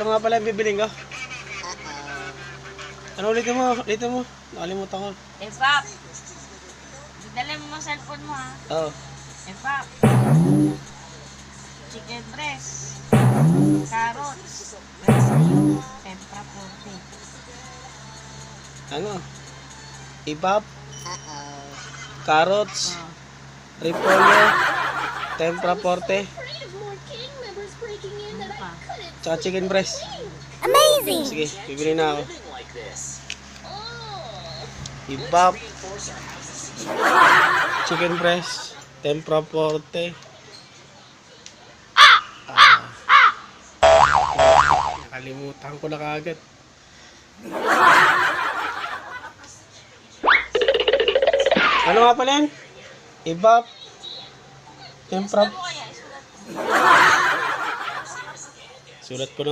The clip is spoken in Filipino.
Ano nga pala yung bibiling ko? Ano ulitin mo? Ulitin mo. Nakalimutan ko. Pap. Dala mo ang cellphone mo ha. Oo. Pap. Chicken breast. Carrots. Tempra puti. Ano? Ibab. Carrots. Repolyo. Tempra forte. Ano pa? Tsaka chicken breast. Amazing! Sige, bibili na ako. Ibab. Chicken breast. Tempra forte. Nakalimutan ko na kaagad. Ano nga pala yan? Ibab. Tempra. Ano kaya? Isulat mo. Sulat ko na.